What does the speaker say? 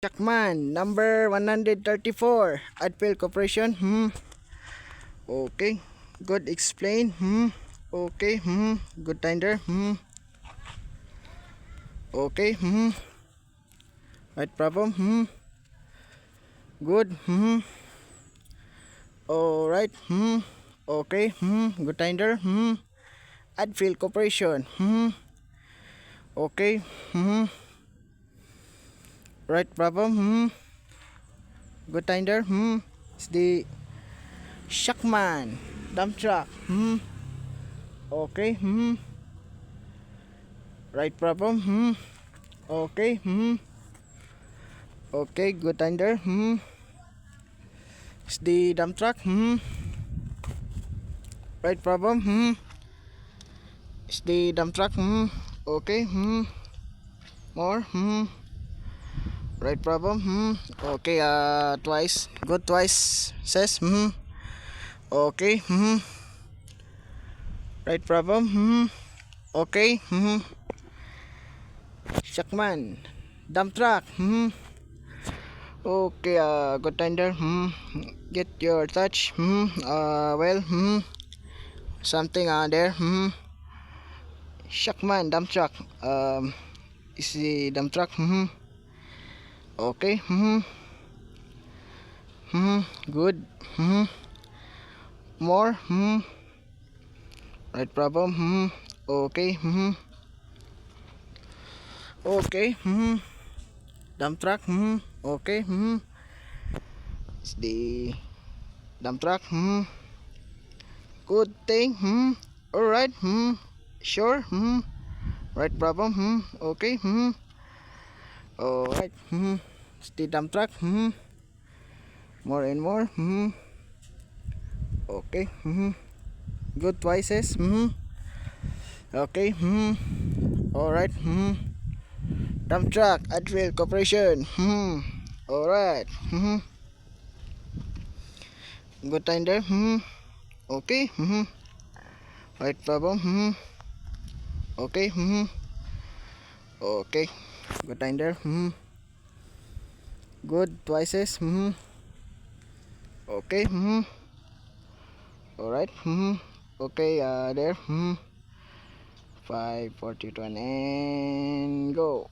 Jackman, number 134, Adfield Corporation. Okay. Good explain. Okay. Good tender. Okay. Right problem. Good. All right. Okay. Good tender. Adfield Corporation. Okay. Right problem. Good tender. It's the Shackman dump truck. Okay. Right problem. Okay. Okay, good tender. It's the dump truck. Right problem. It's the dump truck. Okay. More. Right problem. Okay, twice. Good twice. Says. Okay. Right problem. Okay. Shackman dump truck. Okay, good tender. Get your touch. Well. Something there. Shackman dump truck. Is the dump truck. Okay. Good. More. Right problem. Okay. Okay. Dump truck. Okay. It's the dump truck. Good thing. All right. Sure. Right problem. Okay. All right. It's the dump truck. More and more. Okay. Good twices. Okay. All right. Dump truck Adfield Corporation. All right. Good tender. Okay. Right problem. Okay. Okay. Good tender. Good twices. Okay. All right. Okay. There. 5, 42 and go.